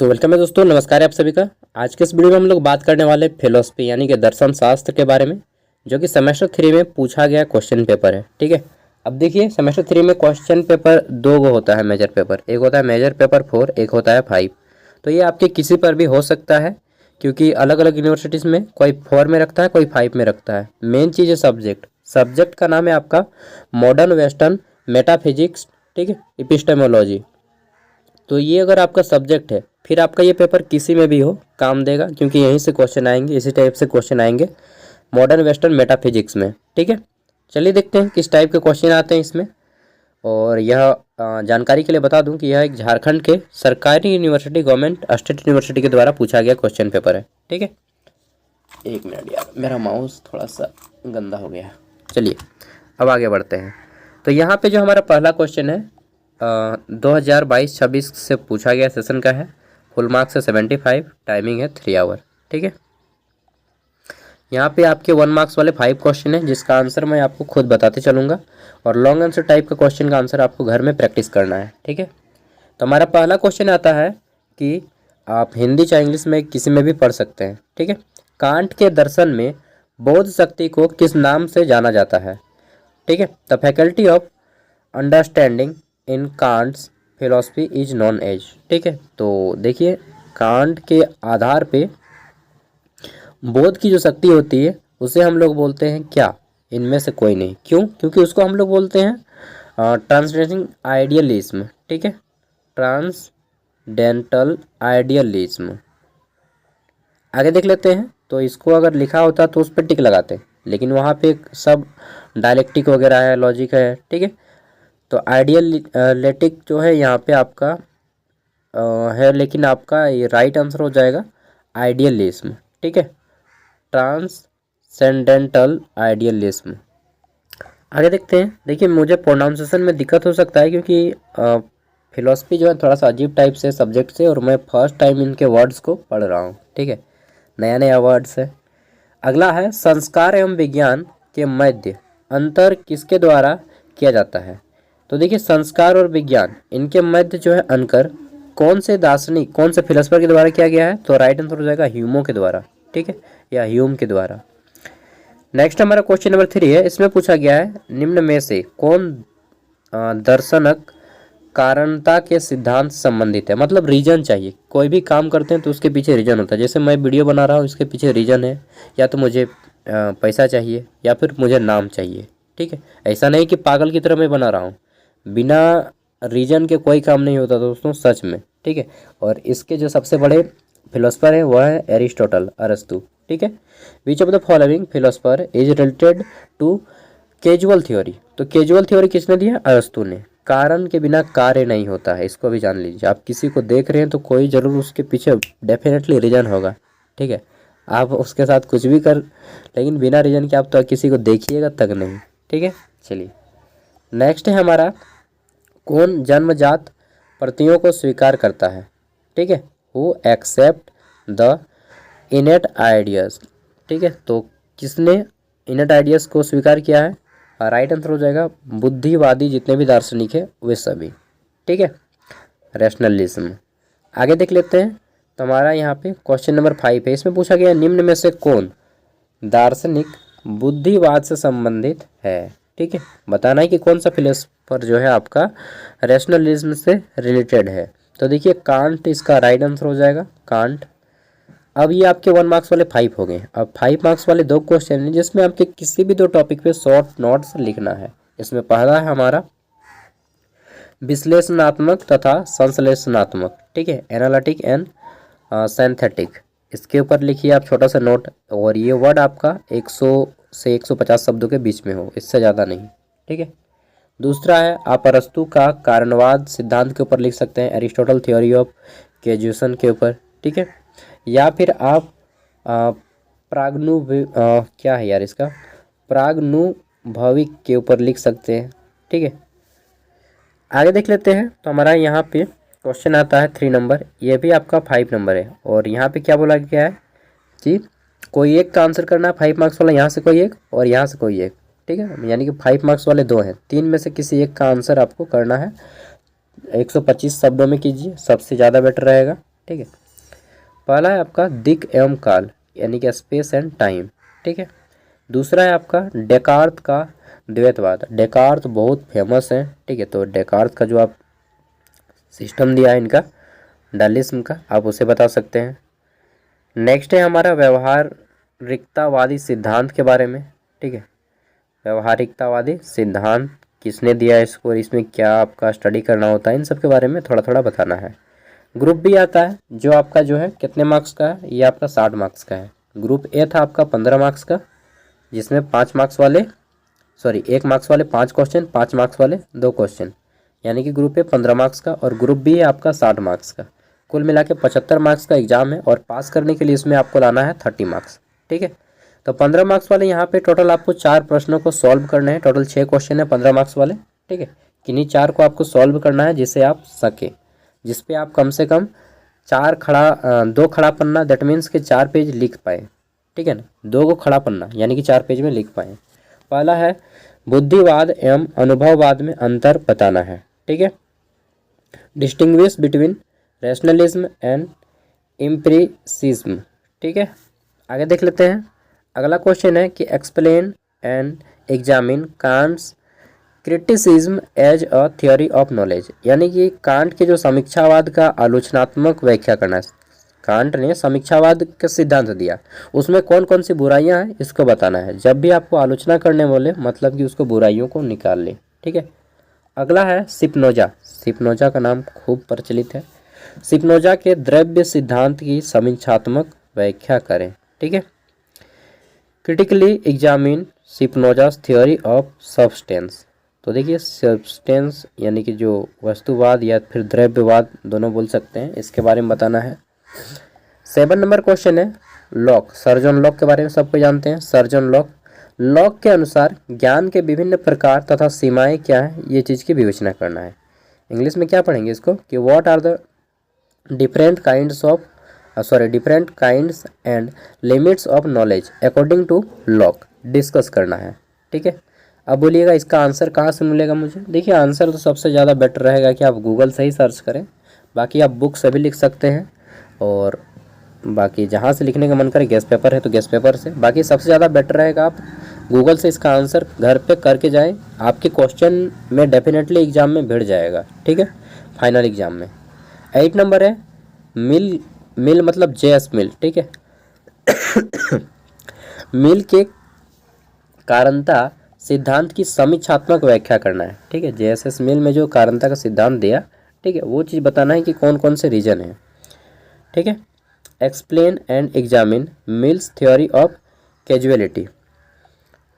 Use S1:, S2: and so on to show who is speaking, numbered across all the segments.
S1: तो वेलकम है दोस्तों, नमस्कार है आप सभी का। आज के इस वीडियो में हम लोग बात करने वाले फिलोसफी यानी कि दर्शन शास्त्र के बारे में, जो कि सेमेस्टर 3 में पूछा गया क्वेश्चन पेपर है। ठीक है, अब देखिए सेमेस्टर 3 में क्वेश्चन पेपर दो गो होता है मेजर पेपर, एक होता है मेजर पेपर 4, एक होता है 5। तो ये आपके किसी पर भी हो सकता है, क्योंकि अलग अलग यूनिवर्सिटीज़ में कोई 4 में रखता है, कोई 5 में रखता है। मेन चीज़ है सब्जेक्ट का नाम है आपका मॉडर्न वेस्टर्न मेटाफिजिक्स, ठीक है, एपिस्टेमोलॉजी। तो ये अगर आपका सब्जेक्ट है, फिर आपका ये पेपर किसी में भी हो काम देगा, क्योंकि यहीं से क्वेश्चन आएंगे, इसी टाइप से क्वेश्चन आएंगे मॉडर्न वेस्टर्न मेटाफिजिक्स में। ठीक है, चलिए देखते हैं किस टाइप के क्वेश्चन आते हैं इसमें। और यह जानकारी के लिए बता दूं कि यह एक झारखंड के सरकारी यूनिवर्सिटी, गवर्नमेंट स्टेट यूनिवर्सिटी के द्वारा पूछा गया क्वेश्चन पेपर है। ठीक है, एक मिनट यार, मेरा माउस थोड़ा सा गंदा हो गया। चलिए अब आगे बढ़ते हैं। तो यहाँ पे जो हमारा पहला क्वेश्चन है 2022-26 से पूछा गया सेशन का है। फुल मार्क्स है 75, टाइमिंग है 3 आवर। ठीक है, यहाँ पे आपके 1 मार्क्स वाले 5 क्वेश्चन है, जिसका आंसर मैं आपको खुद बताते चलूँगा, और लॉन्ग आंसर टाइप का क्वेश्चन का आंसर आपको घर में प्रैक्टिस करना है। ठीक है, तो हमारा पहला क्वेश्चन आता है कि आप हिंदी चाहे इंग्लिश में किसी में भी पढ़ सकते हैं। ठीक है, कांट के दर्शन में बौद्ध शक्ति को किस नाम से जाना जाता है? ठीक है, the faculty of understanding in Kant's philosophy is non age. ठीक है, तो देखिए कांट के आधार पे बोध की जो शक्ति होती है उसे हम लोग बोलते हैं क्या? इनमें से कोई नहीं। क्यों? क्योंकि उसको हम लोग बोलते हैं ट्रांसडेंटल आइडियलिज्म। ठीक है, ट्रांसडेंटल आइडियलिज्म। आगे देख लेते हैं। तो इसको अगर लिखा होता तो उस पर टिक लगाते, लेकिन वहाँ पे सब डायलेक्टिक वगैरह है, लॉजिक है। ठीक है, तो आइडियलिटिक जो है यहाँ पे आपका है, लेकिन आपका ये राइट आंसर हो जाएगा आइडियलिज्म। ठीक है, ट्रांससेंडेंटल आइडियलिज्म। आगे देखते हैं। देखिए मुझे प्रोनाउंसिएशन में दिक्कत हो सकता है, क्योंकि फिलोसफी जो है थोड़ा सा अजीब टाइप से सब्जेक्ट से, और मैं फर्स्ट टाइम इनके वर्ड्स को पढ़ रहा हूँ। ठीक है, नया नया वर्ड्स है। अगला है संस्कार एवं विज्ञान के मध्य अंतर किसके द्वारा किया जाता है? तो देखिए संस्कार और विज्ञान, इनके मध्य जो है अंतर कौन से दार्शनिक, कौन से फिलोसफर के द्वारा किया गया है? तो राइट आंसर हो जाएगा ह्यूमो के द्वारा। ठीक है, या ह्यूम के द्वारा। नेक्स्ट हमारा क्वेश्चन नंबर 3 है। इसमें पूछा गया है निम्न में से कौन दर्शनक कारणता के सिद्धांत संबंधित है? मतलब रीजन चाहिए। कोई भी काम करते हैं तो उसके पीछे रीजन होता है। जैसे मैं वीडियो बना रहा हूँ, इसके पीछे रीजन है, या तो मुझे पैसा चाहिए, या फिर मुझे नाम चाहिए। ठीक है, ऐसा नहीं कि पागल की तरह मैं बना रहा हूँ। बिना रीजन के कोई काम नहीं होता दोस्तों, सच में। ठीक है, और इसके जो सबसे बड़े फिलोसफर हैं वह है एरिस्टोटल, अरस्तु। ठीक है, which of the following philosopher is related to casual theory? तो कैजुअल थ्योरी किसने दिया? अरस्तु ने। कारण के बिना कार्य नहीं होता है, इसको भी जान लीजिए। आप किसी को देख रहे हैं तो कोई जरूर उसके पीछे डेफिनेटली रीजन होगा। ठीक है, आप उसके साथ कुछ भी कर, लेकिन बिना रीजन के आप तो किसी को देखिएगा तक नहीं। ठीक है, चलिए नेक्स्ट है हमारा, कौन जन्मजात प्रतियों को स्वीकार करता है? ठीक है, who accept the innate ideas. ठीक है, तो किसने इनेट आइडियाज को स्वीकार किया है? राइट आंसर हो जाएगा बुद्धिवादी, जितने भी दार्शनिक है वे सभी। ठीक है, रैशनलिज्म। आगे देख लेते हैं। तो हमारा यहाँ पे क्वेश्चन नंबर 5 है। इसमें पूछा गया निम्न में से कौन दार्शनिक बुद्धिवाद से संबंधित है? ठीक है, बताना है कि कौन सा फिलोसफर जो है आपका रैशनलिज्म से रिलेटेड है। तो देखिए कांट इसका राइट आंसर हो जाएगा, कांट। अब ये आपके 1 मार्क्स वाले 5 हो गए। अब 5 मार्क्स वाले 2 क्वेश्चन हैं, जिसमें आपके किसी भी 2 टॉपिक पे शॉर्ट नोट्स लिखना है। इसमें पहला है हमारा विश्लेषणात्मक तथा संश्लेषणात्मक। ठीक है, एनालिटिक एंड सिंथेटिक। इसके ऊपर लिखिए आप छोटा सा नोट, और ये वर्ड आपका 100 से 150 शब्दों के बीच में हो, इससे ज़्यादा नहीं। ठीक है, दूसरा है आप अरस्तु का कारणवाद सिद्धांत के ऊपर लिख सकते हैं, एरिस्टोटल थ्योरी ऑफ कैजुएशन के ऊपर। ठीक है, या फिर आप क्या है यार इसका, प्राग्नुभविक के ऊपर लिख सकते हैं। ठीक है, आगे देख लेते हैं। तो हमारा यहाँ पे क्वेश्चन आता है 3 नंबर, ये भी आपका 5 नंबर है। और यहाँ पे क्या बोला गया है कि कोई एक का आंसर करना है 5 मार्क्स वाला, यहाँ से कोई एक और यहाँ से कोई एक। ठीक है, यानी कि 5 मार्क्स वाले 2 हैं, 3 में से किसी एक का आंसर आपको करना है। 125 शब्दों में कीजिए, सबसे ज़्यादा बेटर रहेगा। ठीक है। पहला है आपका दिक एवं काल यानी कि स्पेस एंड टाइम, ठीक है। दूसरा है आपका डेकार्त का द्वैतवाद। डेकार्त बहुत फेमस है, ठीक है। तो डेकार्त का जो आप सिस्टम दिया है इनका डलिस्म का, आप उसे बता सकते हैं। नेक्स्ट है हमारा व्यवहारिकतावादी सिद्धांत के बारे में, ठीक है। व्यवहारिकतावादी सिद्धांत किसने दिया है इसको, इसमें क्या आपका स्टडी करना होता है, इन सब के बारे में थोड़ा थोड़ा बताना है। ग्रुप बी आता है जो आपका जो है कितने मार्क्स का है, ये आपका 60 मार्क्स का है। ग्रुप ए था आपका 15 मार्क्स का, जिसमें 1 मार्क्स वाले 5 क्वेश्चन, 5 मार्क्स वाले 2 क्वेश्चन, यानी कि ग्रुप ए 15 मार्क्स का और ग्रुप बी है आपका 60 मार्क्स का। कुल मिला के 75 मार्क्स का एग्जाम है और पास करने के लिए इसमें आपको लाना है 30 मार्क्स, ठीक है। तो 15 मार्क्स वाले यहाँ पे टोटल आपको 4 प्रश्नों को सॉल्व करने हैं। टोटल 6 क्वेश्चन है 15 मार्क्स वाले, ठीक है। किन्हीं 4 को आपको सॉल्व करना है जिससे आप सके, जिसपे आप कम से कम 2 खड़ा पन्ना, दैट मीन्स के 4 पेज लिख पाए, ठीक है ना। 2 को खड़ा पन्ना यानी कि 4 पेज में लिख पाए। पहला है बुद्धिवाद एवं अनुभववाद में अंतर बताना है, ठीक है। Distinguish between rationalism and empiricism, ठीक है। आगे देख लेते हैं। अगला क्वेश्चन है कि explain and examine Kant's criticism as a theory of knowledge, यानी कि कांट के जो समीक्षावाद का आलोचनात्मक व्याख्या करना है। कांट ने समीक्षावाद का सिद्धांत दिया, उसमें कौन कौन सी बुराइयां हैं इसको बताना है। जब भी आपको आलोचना करने बोले मतलब कि उसको बुराइयों को निकाल ले, ठीक है। अगला है स्पिनोजा। स्पिनोजा का नाम खूब प्रचलित है। स्पिनोजा के द्रव्य सिद्धांत की समीक्षात्मक व्याख्या करें, ठीक है। Critically examine Spinoza's theory of substance. तो देखिए सब्सटेंस यानी कि जो वस्तुवाद या फिर द्रव्यवाद दोनों बोल सकते हैं, इसके बारे में बताना है। 7 नंबर क्वेश्चन है लॉक। सर्जन लॉक के बारे में सबको जानते हैं। सर्जन लॉक, लॉक के अनुसार ज्ञान के विभिन्न प्रकार तथा सीमाएं क्या है, ये चीज़ की विवेचना करना है। इंग्लिश में क्या पढ़ेंगे इसको कि what are the different kinds and limits of knowledge according to Locke, discuss करना है, ठीक है। अब बोलिएगा इसका आंसर कहाँ से मिलेगा मुझे। देखिए आंसर तो सबसे ज़्यादा बेटर रहेगा कि आप गूगल से ही सर्च करें, बाकी आप बुक से भी लिख सकते हैं और बाकी जहाँ से लिखने का मन करे, गेस्ट पेपर है तो गेस्ट पेपर से, बाकी सबसे ज़्यादा बेटर रहेगा आप गूगल से इसका आंसर घर पे करके जाएं। आपके क्वेश्चन में डेफिनेटली एग्जाम में भिड़ जाएगा, ठीक है, फाइनल एग्जाम में। 8 नंबर है मिल मतलब जेएस मिल, ठीक है। मिल के कारणता सिद्धांत की समीक्षात्मक व्याख्या करना है, ठीक है। जेएसएस मिल में जो कारणता का सिद्धांत दिया, ठीक है, वो चीज़ बताना है कि कौन कौन से रीजन है, ठीक है। Explain and examine mills theory of casualty.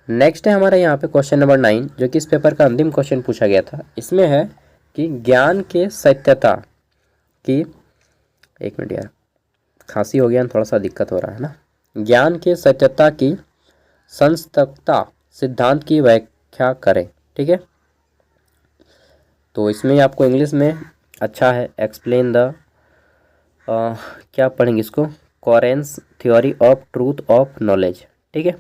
S1: Next है हमारा यहाँ पे क्वेश्चन नंबर 9, जो कि इस पेपर का अंतिम क्वेश्चन पूछा गया था। इसमें है कि ज्ञान के सत्यता की, एक मिनट यार खांसी हो गया, थोड़ा सा दिक्कत हो रहा है ना। ज्ञान के सत्यता की संस्तकता सिद्धांत की व्याख्या करें, ठीक है। तो इसमें आपको इंग्लिश में अच्छा है एक्सप्लेन द क्या पढ़ेंगे इसको, coherence theory of truth of knowledge, ठीक है।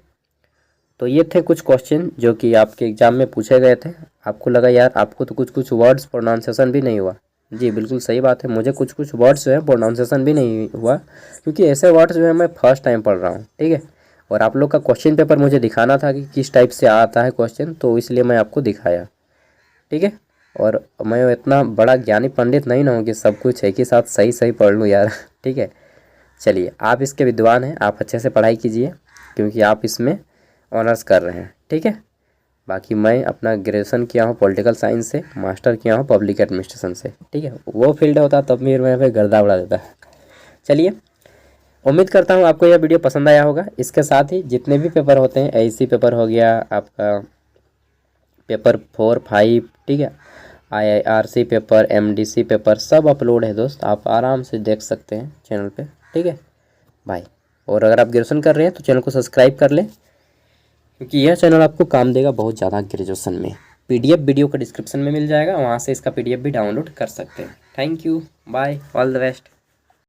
S1: तो ये थे कुछ क्वेश्चन जो कि आपके एग्जाम में पूछे गए थे। आपको लगा यार आपको तो कुछ वर्ड्स प्रोनाउंसिएशन भी नहीं हुआ, जी बिल्कुल सही बात है, मुझे कुछ वर्ड्स जो है प्रोनाउंसिएशन भी नहीं हुआ, क्योंकि ऐसे वर्ड्स जो है मैं फर्स्ट टाइम पढ़ रहा हूँ, ठीक है। और आप लोग का क्वेश्चन पेपर मुझे दिखाना था कि किस टाइप से आता है क्वेश्चन, तो इसलिए मैं आपको दिखाया, ठीक है। और मैं इतना बड़ा ज्ञानी पंडित नहीं ना हूँ कि सब कुछ एक ही साथ सही पढ़ लूँ यार, ठीक है। चलिए आप इसके विद्वान हैं, आप अच्छे से पढ़ाई कीजिए क्योंकि आप इसमें ऑनर्स कर रहे हैं, ठीक है। बाकी मैं अपना ग्रेजुएशन किया हूँ पॉलिटिकल साइंस से, मास्टर किया हूँ पब्लिक एडमिनिस्ट्रेशन से, ठीक है। वो फील्ड होता तब मेरे में गर्दा उड़ा देता है। चलिए उम्मीद करता हूँ आपको यह वीडियो पसंद आया होगा। इसके साथ ही जितने भी पेपर होते हैं, एसी पेपर हो गया आपका, पेपर 4, 5, ठीक है, IIRC पेपर, MDC पेपर, सब अपलोड है दोस्त, आप आराम से देख सकते हैं चैनल पे, ठीक है भाई। और अगर आप ग्रेजुएशन कर रहे हैं तो चैनल को सब्सक्राइब कर लें, क्योंकि यह चैनल आपको काम देगा बहुत ज़्यादा ग्रेजुएशन में। PDF वीडियो का डिस्क्रिप्शन में मिल जाएगा, वहाँ से इसका PDF भी डाउनलोड कर सकते हैं। Thank you, bye, all the best.